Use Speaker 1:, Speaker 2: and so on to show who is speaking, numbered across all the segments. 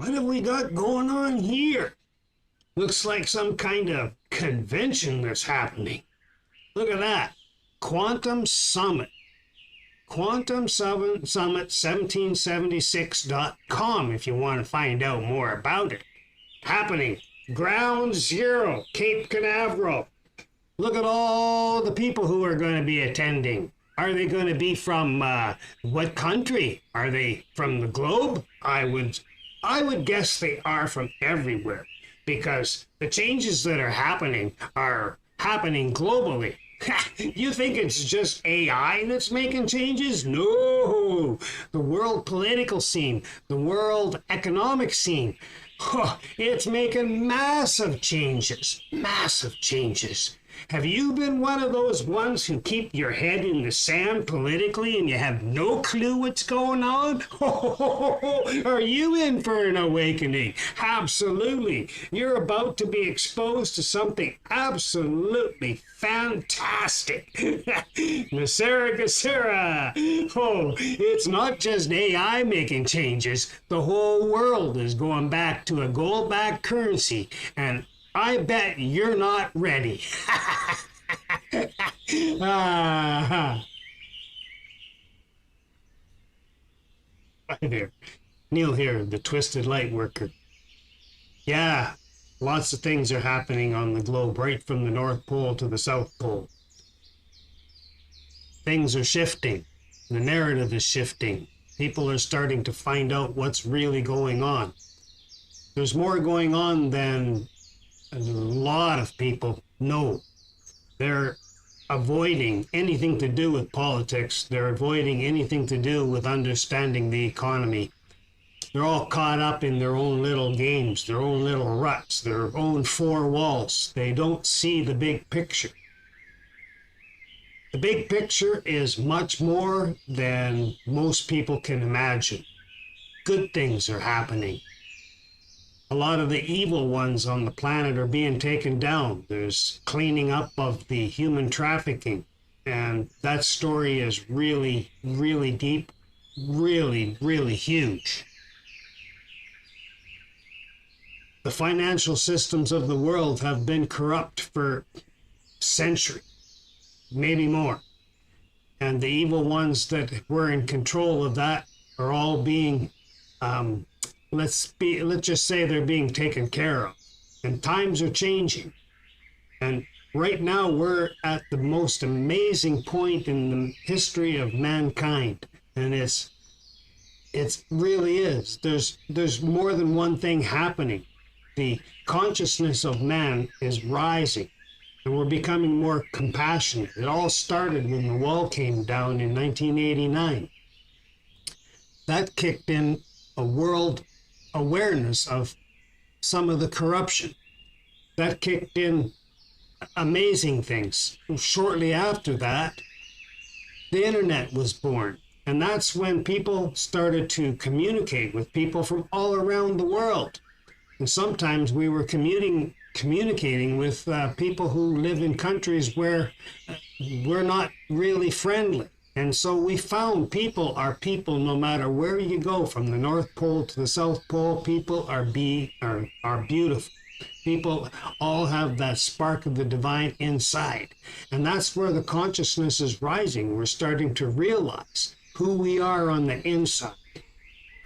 Speaker 1: What have we got going on here? Looks like some kind of convention that's happening. Look at that. Quantum Summit. Quantum Summit 1776.com if you want to find out more about it. Happening. Ground Zero, Cape Canaveral. Look at all the people who are going to be attending. Are they going to be from what country? Are they from the globe? I would guess they are from everywhere, because the changes that are happening globally. You think it's just AI that's making changes? No! The world political scene, the world economic scene, it's making massive changes. Massive changes. Have you been one of those ones who keep your head in the sand politically and you have no clue what's going on? Are you in for an awakening? Absolutely. You're about to be exposed to something absolutely fantastic. 𝓱𝓮𝓻𝓸𝓭𝓾. Oh, it's not just AI making changes. The whole world is going back to a gold-backed currency, and I bet you're not ready. Hi there. Neil here, the Twisted Light Worker. Yeah, lots of things are happening on the globe, right from the North Pole to the South Pole. Things are shifting. The narrative is shifting. People are starting to find out what's really going on. There's more going on than a lot of people know. They're avoiding anything to do with politics. They're avoiding anything to do with understanding the economy. They're all caught up in their own little games, their own little ruts, their own four walls. They don't see the big picture. The big picture is much more than most people can imagine. Good things are happening. A lot of the evil ones on the planet are being taken down. There's cleaning up of the human trafficking. And that story is really, really deep, really, really huge. The financial systems of the world have been corrupt for centuries, maybe more. And the evil ones that were in control of that are all being let's just say they're being taken care of. And times are changing. And right now we're at the most amazing point in the history of mankind. And it really is. There's more than one thing happening. The consciousness of man is rising. And we're becoming more compassionate. It all started when the wall came down in 1989. That kicked in a world awareness of some of the corruption. That kicked in amazing things. Shortly after that, the internet was born. And that's when people started to communicate with people from all around the world. And sometimes we were communicating with people who live in countries where we're not really friendly. And so we found people are people no matter where you go, from the North Pole to the South Pole. People are beautiful. People all have that spark of the divine inside. And that's where the consciousness is rising. We're starting to realize who we are on the inside.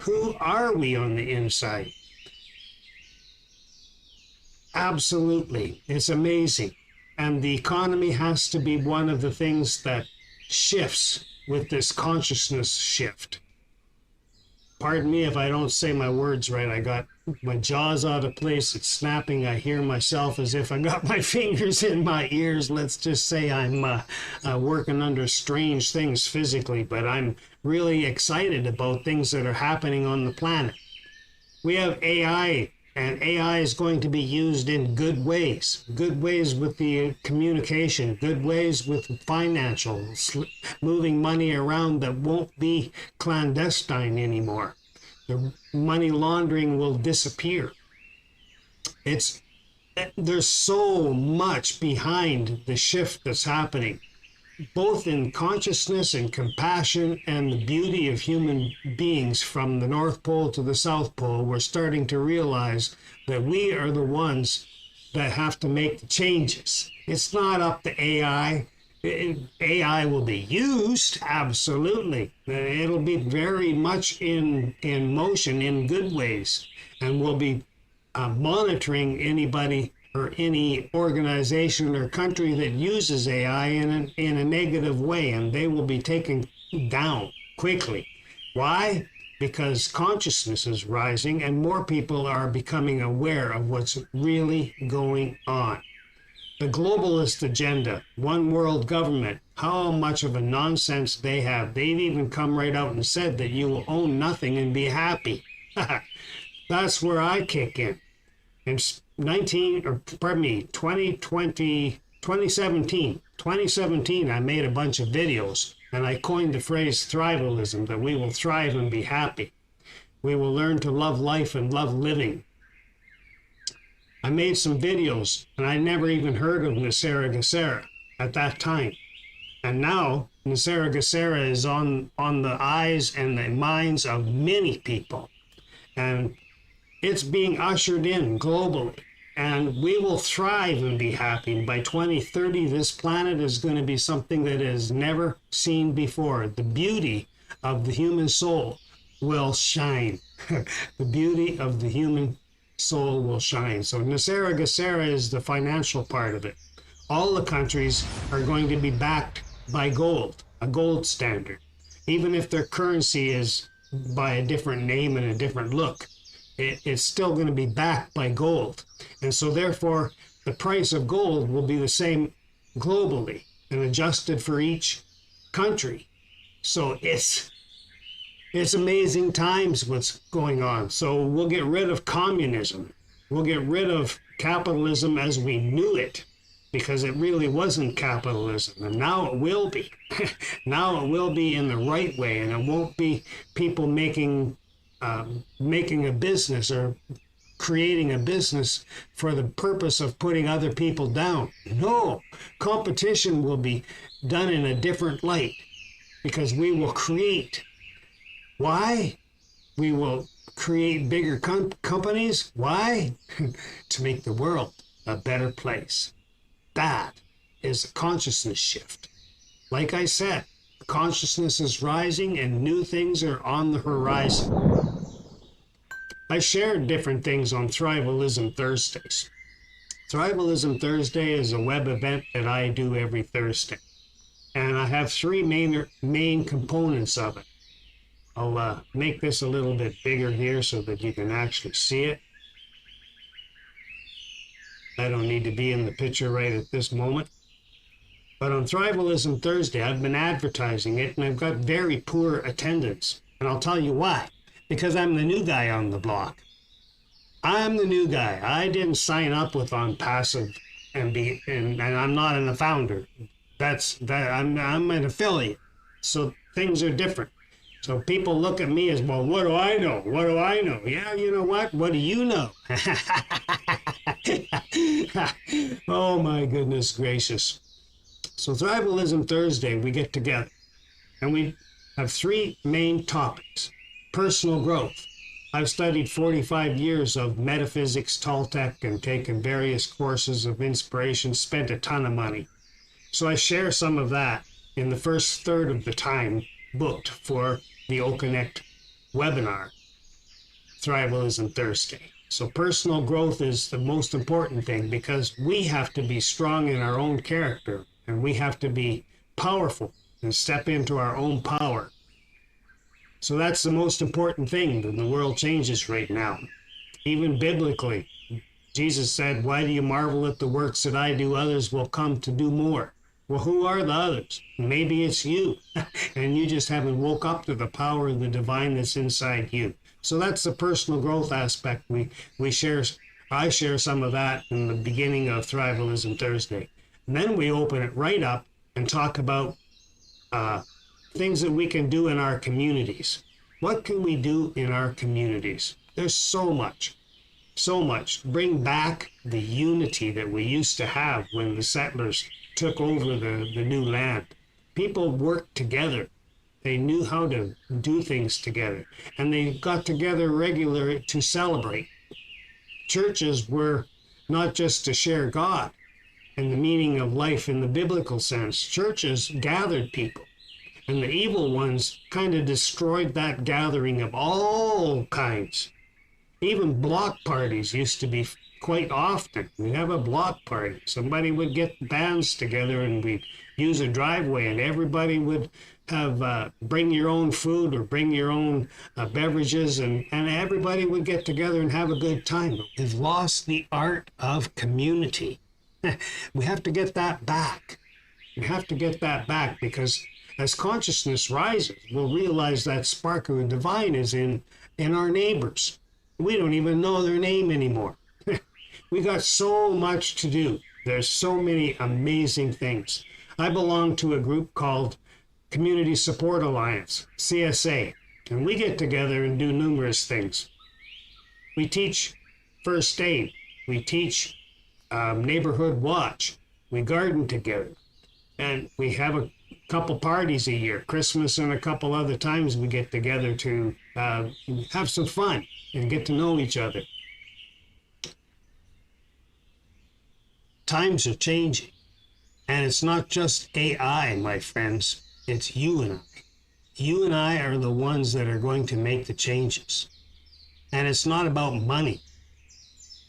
Speaker 1: Who are we on the inside? Absolutely. It's amazing. And the economy has to be one of the things that shifts with this consciousness shift. Pardon me if I don't say my words right. I got my jaw's out of place. It's snapping. I hear myself as if I got my fingers in my ears. Let's just say I'm working under strange things physically, but I'm really excited about things that are happening on the planet. We have AI. And AI is going to be used in good ways with the communication, good ways with financials, moving money around that won't be clandestine anymore. The money laundering will disappear. There's so much behind the shift that's happening. both in consciousness and compassion and the beauty of human beings from the North Pole to the South Pole, we're starting to realize that we are the ones that have to make the changes. It's not up to AI. AI will be used, absolutely. It'll be very much in motion in good ways, and we'll be monitoring anybody or any organization or country that uses AI in a negative way, and they will be taken down quickly. Why? Because consciousness is rising and more people are becoming aware of what's really going on. The globalist agenda, one world government, how much of a nonsense they have. They've even come right out and said that you will own nothing and be happy. That's where I kick in. In 2017, I made a bunch of videos and I coined the phrase Thrivalism, that we will thrive and be happy. We will learn to love life and love living. I made some videos, and I never even heard of 𝓘𝓷𝓽𝓻𝓸𝓭𝓾 at that time. And now, 𝓘𝓷𝓽𝓻𝓸𝓭𝓾 is on the eyes and the minds of many people. And it's being ushered in globally. And we will thrive and be happy. And by 2030, this planet is going to be something that is never seen before. The beauty of the human soul will shine. The beauty of the human soul will shine. So 𝓘𝓷𝓽𝓻𝓸𝓭𝓾 is the financial part of it. All the countries are going to be backed by gold, a gold standard. Even if their currency is by a different name and a different look, it's still going to be backed by gold. And so therefore, the price of gold will be the same globally and adjusted for each country. So it's amazing times what's going on. So we'll get rid of communism. We'll get rid of capitalism as we knew it, because it really wasn't capitalism. And now it will be. Now it will be in the right way, and it won't be people making a business or creating a business for the purpose of putting other people down. No, competition will be done in a different light, because we will create. Why? We will create bigger companies. Why? To make the world a better place. That is a consciousness shift. Like I said, consciousness is rising and new things are on the horizon. I shared different things on Thrivalism Thursdays. Thrivalism Thursday is a web event that I do every Thursday. And I have three main components of it. I'll make this a little bit bigger here so that you can actually see it. I don't need to be in the picture right at this moment. But on Thrivalism Thursday, I've been advertising it, and I've got very poor attendance. And I'll tell you why. Because I'm the new guy on the block. I'm the new guy. I didn't sign up with Onpassive and I'm not a founder. I'm an affiliate. So things are different. So people look at me as, well, what do I know? What do I know? Yeah, you know what? What do you know? Oh, my goodness gracious. So Thrivalism Thursday, we get together. And we have three main topics. Personal growth. I've studied 45 years of metaphysics, Toltec, and taken various courses of inspiration, spent a ton of money. So I share some of that in the first third of the time booked for the 𝓘𝓘𝓽𝓻 webinar, Thrivalism Thursday. So personal growth is the most important thing, because we have to be strong in our own character, and we have to be powerful and step into our own power. So that's the most important thing that the world changes right now. Even biblically, Jesus said, "Why do you marvel at the works that I do? Others will come to do more." Well, who are the others? Maybe it's you, and you just haven't woke up to the power of the divine that's inside you. So that's the personal growth aspect. I share some of that in the beginning of Thrivalism Thursday. And then we open it right up and talk about things that we can do in our communities. What can we do in our communities? There's so much. So much. Bring back the unity that we used to have when the settlers took over the new land. People worked together. They knew how to do things together, and they got together regularly to celebrate. Churches were not just to share God and the meaning of life in the biblical sense. Churches gathered people, and the evil ones kind of destroyed that gathering of all kinds. Even block parties used to be quite often. We'd have a block party. Somebody would get bands together and we'd use a driveway, and everybody would have bring your own food or bring your own beverages, and everybody would get together and have a good time. We've lost the art of community. We have to get that back. We have to get that back, because as consciousness rises, we'll realize that spark of the divine is in our neighbors. We don't even know their name anymore. We got so much to do. There's so many amazing things. I belong to a group called Community Support Alliance, CSA, and we get together and do numerous things. We teach first aid. We teach neighborhood watch. We garden together. And we have a couple parties a year, Christmas and a couple other times we get together to have some fun and get to know each other. Times are changing, and it's not just AI, my friends, it's you and I. You and I are the ones that are going to make the changes. And it's not about money.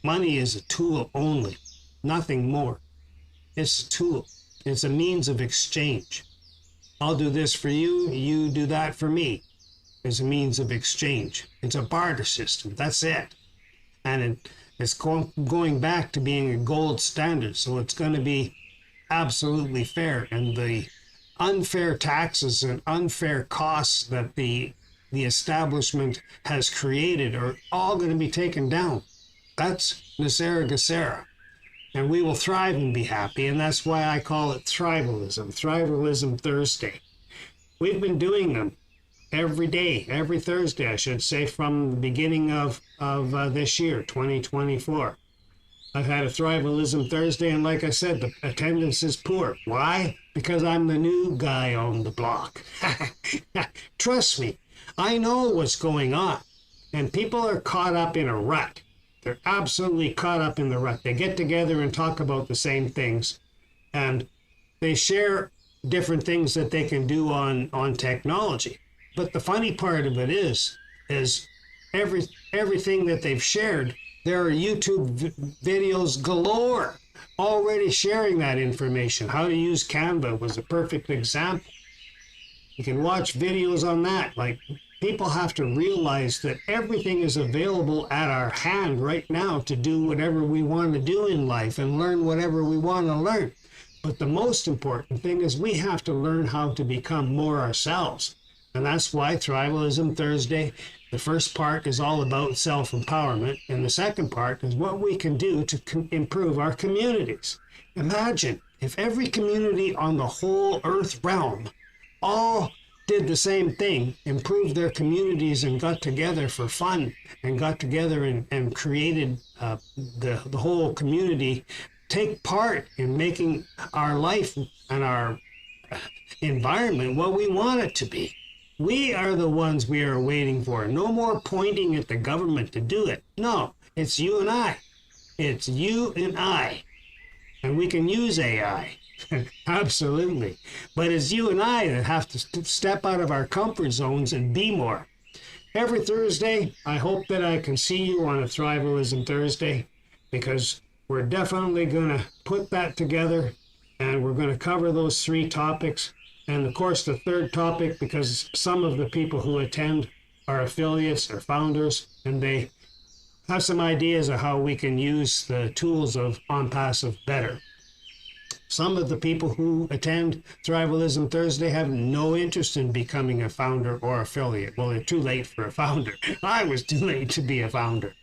Speaker 1: Money is a tool only, nothing more. It's a tool. It's a means of exchange. I'll do this for you, you do that for me. It's a means of exchange. It's a barter system, that's it. And it's going back to being a gold standard, so it's going to be absolutely fair. And the unfair taxes and unfair costs that the establishment has created are all going to be taken down. That's 𝓘𝓷𝓽𝓻𝓸𝓭𝓾. And we will thrive and be happy, and that's why I call it Thrivalism Thursday. We've been doing them every day, every Thursday, I should say, from the beginning of this year, 2024. I've had a Thrivalism Thursday, and like I said, the attendance is poor. Why? Because I'm the new guy on the block. Trust me, I know what's going on, and people are caught up in a rut. They're absolutely caught up in the rut. They get together and talk about the same things, and they share different things that they can do on technology. But the funny part of it is everything that they've shared, there are YouTube videos galore already sharing that information. How to use Canva was a perfect example. You can watch videos on that. Like, people have to realize that everything is available at our hand right now to do whatever we want to do in life and learn whatever we want to learn. But the most important thing is we have to learn how to become more ourselves. And that's why Thrivalism Thursday, the first part is all about self-empowerment, and the second part is what we can do to improve our communities. Imagine if every community on the whole Earth realm all did the same thing, improved their communities and got together for fun and got together and created the whole community take part in making our life and our environment what we want it to be. We are the ones we are waiting for. No more pointing at the government to do it. No, it's you and I. It's you and I. And we can use AI. Absolutely. But it's you and I that have to step out of our comfort zones and be more. Every Thursday, I hope that I can see you on a Thrivalism Thursday, because we're definitely going to put that together, and we're going to cover those 3 topics. And of course, the third topic, because some of the people who attend are affiliates or founders, and they have some ideas of how we can use the tools of Onpassive better. Some of the people who attend Thrivalism Thursday have no interest in becoming a founder or affiliate. Well, they're too late for a founder. I was too late to be a founder.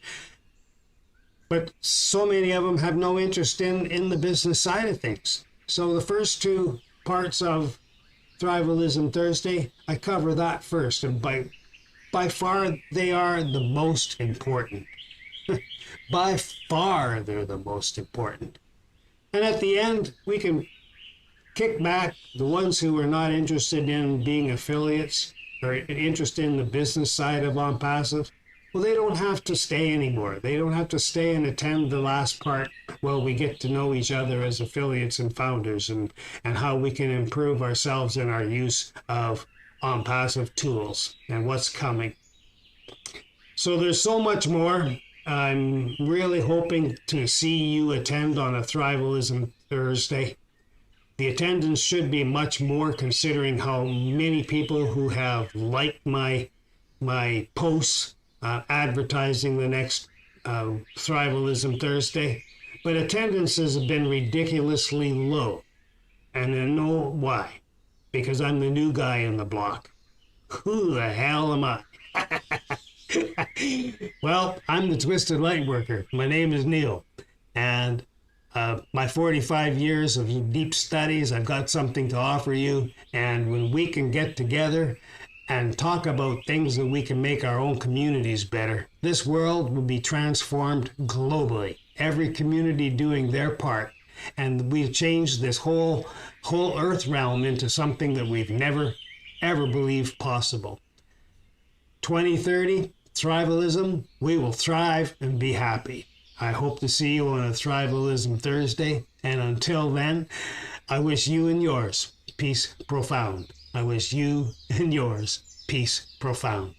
Speaker 1: But so many of them have no interest in the business side of things. So the first 2 parts of Thrivalism Thursday, I cover that first. And by far, they are the most important. By far, they're the most important. And at the end, we can kick back. The ones who are not interested in being affiliates or interested in the business side of Onpassive, well, they don't have to stay anymore. They don't have to stay and attend the last part while we get to know each other as affiliates and founders, and how we can improve ourselves in our use of Onpassive tools and what's coming. So there's so much more. I'm really hoping to see you attend on a Thrivalism Thursday. The attendance should be much more, considering how many people who have liked my posts advertising the next Thrivalism Thursday. But attendances have been ridiculously low. And I know why. Because I'm the new guy in the block. Who the hell am I? Well, I'm the Twisted Lightworker. My name is Neil. And my 45 years of deep studies, I've got something to offer you. And when we can get together and talk about things that we can make our own communities better, this world will be transformed globally. Every community doing their part. And we've changed this whole earth realm into something that we've never, ever believed possible. 2030, Thrivalism, we will thrive and be happy. I hope to see you on a Thrivalism Thursday. And until then, I wish you and yours peace profound. I wish you and yours peace profound.